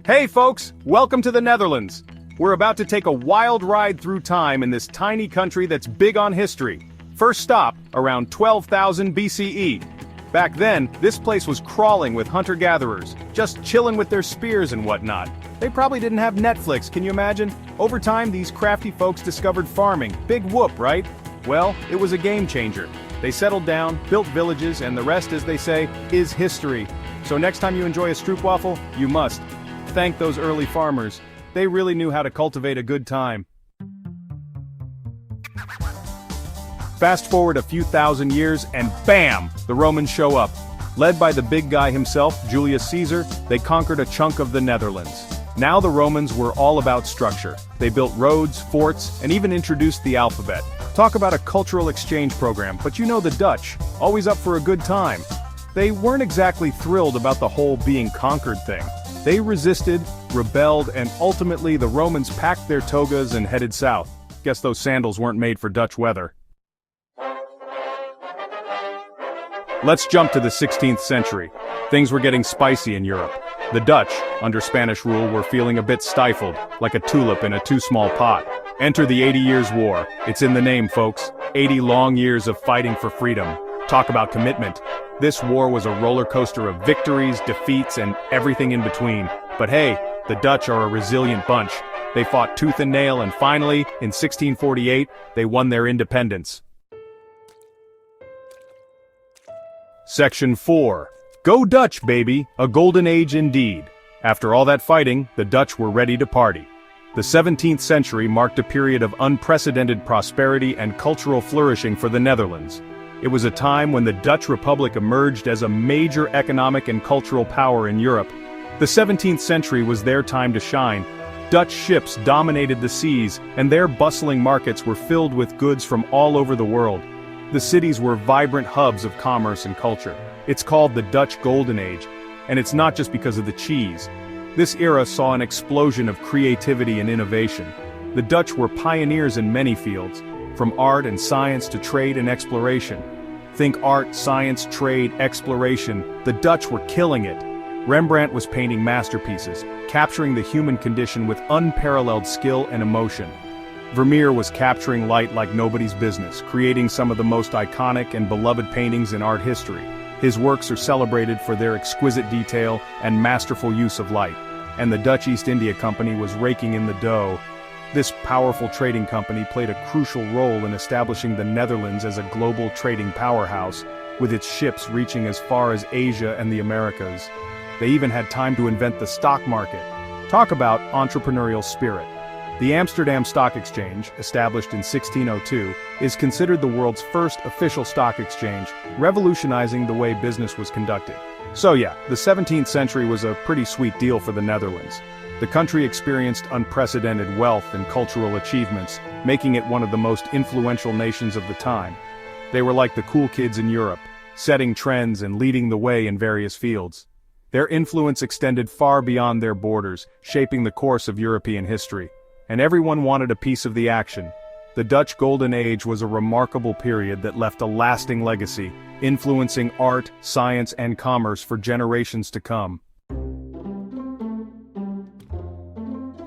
Hey folks, welcome to the Netherlands. We're about to take a wild ride through time in this tiny country that's big on history. First stop, around 12,000 BCE. Back then, this place was crawling with hunter-gatherers, just chilling with their spears and whatnot. They probably didn't have Netflix, can you imagine? Over time, these crafty folks discovered farming. Big whoop, right? Well, it was a game changer. They settled down, built villages, and the rest, as they say, is history. So next time you enjoy a stroopwafel, you must thank those early farmers. They really knew how to cultivate a good time. Fast forward a few thousand years and bam! The Romans show up. Led by the big guy himself, Julius Caesar, they conquered a chunk of the Netherlands. Now the Romans were all about structure. They built roads, forts, and even introduced the alphabet. Talk about a cultural exchange program, but you know the Dutch, always up for a good time. They weren't exactly thrilled about the whole being conquered thing. They resisted, rebelled, and ultimately the Romans packed their togas and headed south. Guess those sandals weren't made for Dutch weather. Let's jump to the 16th century. Things were getting spicy in Europe. The Dutch, under Spanish rule, were feeling a bit stifled, like a tulip in a too small pot. Enter the 80 Years' War. It's in the name, folks. 80 long years of fighting for freedom. Talk about commitment. This war was a roller coaster of victories, defeats, and everything in between. But hey, the Dutch are a resilient bunch. They fought tooth and nail, and finally, in 1648, they won their independence. Section 4. Go Dutch, baby! A golden age indeed. After all that fighting, the Dutch were ready to party. The 17th century marked a period of unprecedented prosperity and cultural flourishing for the Netherlands. It was a time when the Dutch Republic emerged as a major economic and cultural power in Europe. The 17th century was their time to shine. Dutch ships dominated the seas, and their bustling markets were filled with goods from all over the world. The cities were vibrant hubs of commerce and culture. It's called the Dutch Golden Age, and it's not just because of the cheese. This era saw an explosion of creativity and innovation. The Dutch were pioneers in many fields, from art and science to trade and exploration. Think art, science, trade, exploration. The Dutch were killing it. Rembrandt was painting masterpieces, capturing the human condition with unparalleled skill and emotion. Vermeer was capturing light like nobody's business, creating some of the most iconic and beloved paintings in art history. His works are celebrated for their exquisite detail and masterful use of light. And the Dutch East India Company was raking in the dough. This powerful trading company played a crucial role in establishing the Netherlands as a global trading powerhouse, with its ships reaching as far as Asia and the Americas. They even had time to invent the stock market. Talk about entrepreneurial spirit. The Amsterdam Stock Exchange, established in 1602, is considered the world's first official stock exchange, revolutionizing the way business was conducted. So yeah, the 17th century was a pretty sweet deal for the Netherlands. The country experienced unprecedented wealth and cultural achievements, making it one of the most influential nations of the time. They were like the cool kids in Europe, setting trends and leading the way in various fields. Their influence extended far beyond their borders, shaping the course of European history. And everyone wanted a piece of the action. The Dutch Golden Age was a remarkable period that left a lasting legacy, influencing art, science, and commerce for generations to come.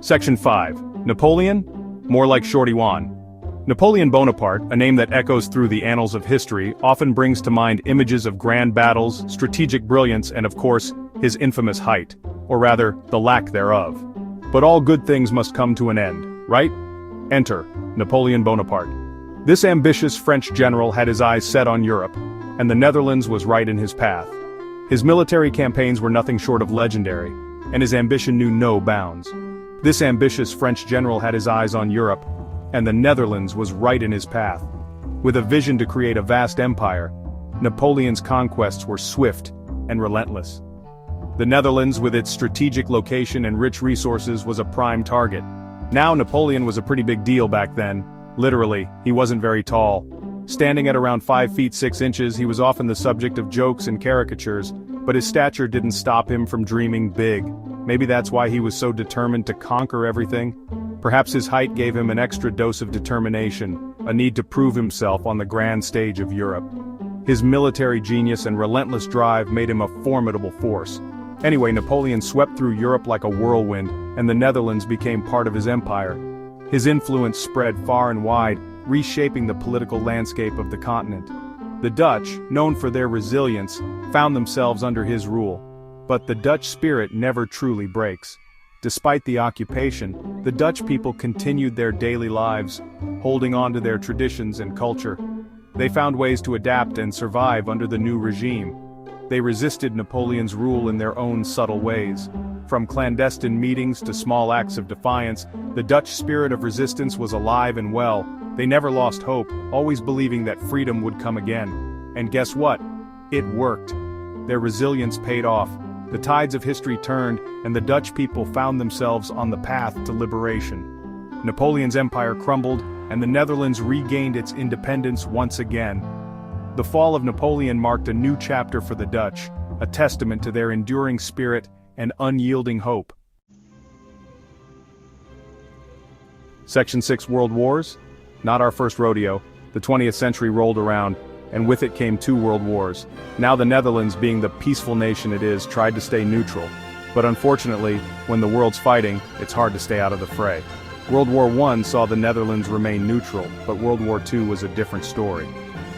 Section 5. Napoleon? More like Shorty-on. Napoleon Bonaparte, a name that echoes through the annals of history, often brings to mind images of grand battles, strategic brilliance, and of course, his infamous height. Or rather, the lack thereof. But all good things must come to an end, right? Enter Napoleon Bonaparte. This ambitious French general had his eyes set on Europe, and the Netherlands was right in his path. His military campaigns were nothing short of legendary, and his ambition knew no bounds. This ambitious French general had his eyes on Europe, and the Netherlands was right in his path. With a vision to create a vast empire, Napoleon's conquests were swift and relentless. The Netherlands, with its strategic location and rich resources, was a prime target. Now Napoleon was a pretty big deal back then. Literally, he wasn't very tall. Standing at around 5 feet 6 inches, he was often the subject of jokes and caricatures, but his stature didn't stop him from dreaming big. Maybe that's why he was so determined to conquer everything. Perhaps his height gave him an extra dose of determination, a need to prove himself on the grand stage of Europe. His military genius and relentless drive made him a formidable force. Anyway, Napoleon swept through Europe like a whirlwind, and the Netherlands became part of his empire. His influence spread far and wide, reshaping the political landscape of the continent. The Dutch, known for their resilience, found themselves under his rule. But the Dutch spirit never truly breaks. Despite the occupation, the Dutch people continued their daily lives, holding on to their traditions and culture. They found ways to adapt and survive under the new regime. They resisted Napoleon's rule in their own subtle ways. From clandestine meetings to small acts of defiance, the Dutch spirit of resistance was alive and well. They never lost hope, always believing that freedom would come again. And guess what? It worked. Their resilience paid off. The tides of history turned, and the Dutch people found themselves on the path to liberation. Napoleon's empire crumbled, and the Netherlands regained its independence once again. The fall of Napoleon marked a new chapter for the Dutch, a testament to their enduring spirit and unyielding hope. Section 6 World Wars? Not our first rodeo. The 20th century rolled around, and with it came 2 world wars. Now the Netherlands, being the peaceful nation it is, tried to stay neutral. But unfortunately, when the world's fighting, it's hard to stay out of the fray. World War I saw the Netherlands remain neutral, but World War II was a different story.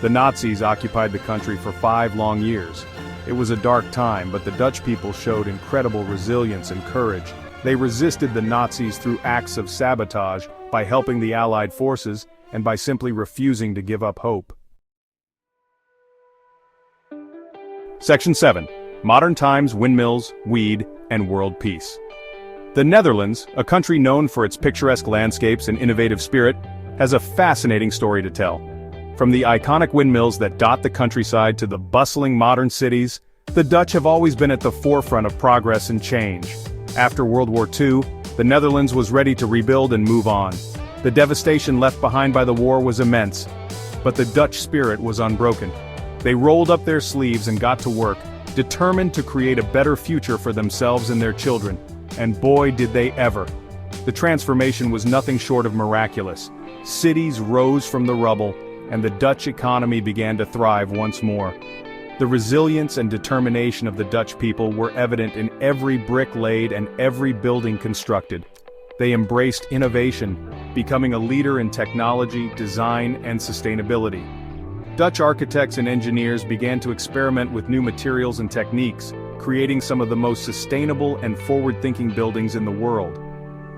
The Nazis occupied the country for 5 long years. It was a dark time, but the Dutch people showed incredible resilience and courage. They resisted the Nazis through acts of sabotage, by helping the Allied forces, and by simply refusing to give up hope. Section 7. Modern Times, Windmills, Weed, and World Peace. The Netherlands, a country known for its picturesque landscapes and innovative spirit, has a fascinating story to tell. From the iconic windmills that dot the countryside to the bustling modern cities, the Dutch have always been at the forefront of progress and change. After World War II, the Netherlands was ready to rebuild and move on. The devastation left behind by the war was immense, but the Dutch spirit was unbroken. They rolled up their sleeves and got to work, determined to create a better future for themselves and their children. And boy, did they ever. The transformation was nothing short of miraculous. Cities rose from the rubble, and the Dutch economy began to thrive once more. The resilience and determination of the Dutch people were evident in every brick laid and every building constructed. They embraced innovation, becoming a leader in technology, design, and sustainability. Dutch architects and engineers began to experiment with new materials and techniques, creating some of the most sustainable and forward-thinking buildings in the world.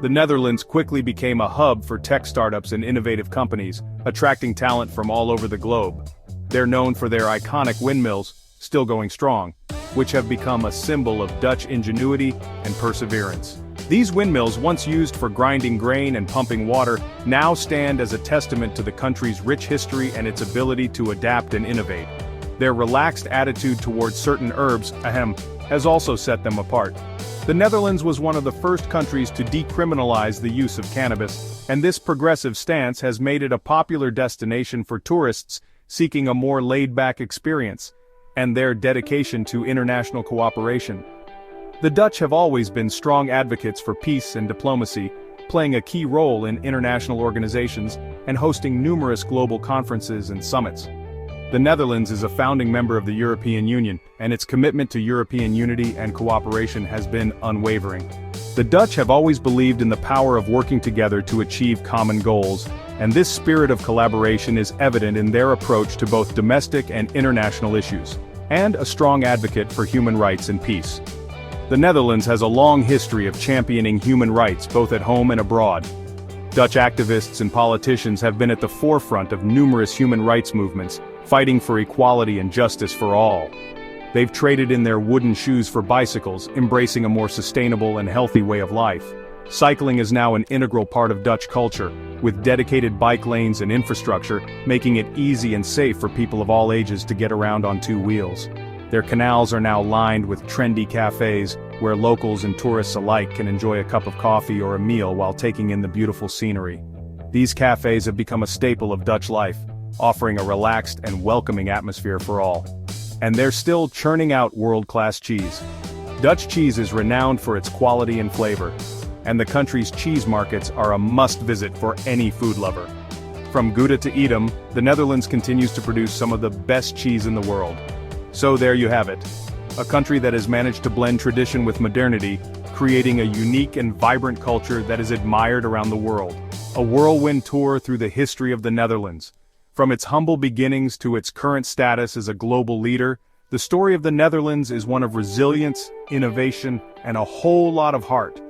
The Netherlands quickly became a hub for tech startups and innovative companies, attracting talent from all over the globe. They're known for their iconic windmills, still going strong, which have become a symbol of Dutch ingenuity and perseverance. These windmills, once used for grinding grain and pumping water, now stand as a testament to the country's rich history and its ability to adapt and innovate. Their relaxed attitude towards certain herbs, has also set them apart. The Netherlands was one of the first countries to decriminalize the use of cannabis, and this progressive stance has made it a popular destination for tourists seeking a more laid-back experience, and their dedication to international cooperation. The Dutch have always been strong advocates for peace and diplomacy, playing a key role in international organizations and hosting numerous global conferences and summits. The Netherlands is a founding member of the European Union, and its commitment to European unity and cooperation has been unwavering. The Dutch have always believed in the power of working together to achieve common goals, and this spirit of collaboration is evident in their approach to both domestic and international issues, and a strong advocate for human rights and peace. The Netherlands has a long history of championing human rights both at home and abroad. Dutch activists and politicians have been at the forefront of numerous human rights movements, fighting for equality and justice for all. They've traded in their wooden shoes for bicycles, embracing a more sustainable and healthy way of life. Cycling is now an integral part of Dutch culture, with dedicated bike lanes and infrastructure, making it easy and safe for people of all ages to get around on 2 wheels. Their canals are now lined with trendy cafes, where locals and tourists alike can enjoy a cup of coffee or a meal while taking in the beautiful scenery. These cafes have become a staple of Dutch life, offering a relaxed and welcoming atmosphere for all. And they're still churning out world-class cheese. Dutch cheese is renowned for its quality and flavor, and the country's cheese markets are a must-visit for any food lover. From Gouda to Edam, the Netherlands continues to produce some of the best cheese in the world. So there you have it. a country that has managed to blend tradition with modernity, creating a unique and vibrant culture that is admired around the world. A whirlwind tour through the history of the Netherlands. From its humble beginnings to its current status as a global leader, the story of the Netherlands is one of resilience, innovation, and a whole lot of heart.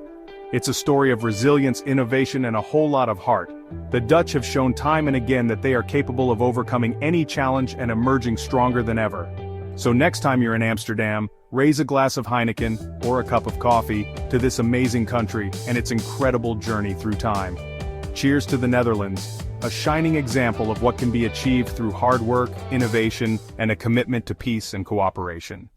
It's a story of resilience, innovation, and a whole lot of heart. The Dutch have shown time and again that they are capable of overcoming any challenge and emerging stronger than ever. So next time you're in Amsterdam, raise a glass of Heineken, or a cup of coffee, to this amazing country and its incredible journey through time. Cheers to the Netherlands, a shining example of what can be achieved through hard work, innovation, and a commitment to peace and cooperation.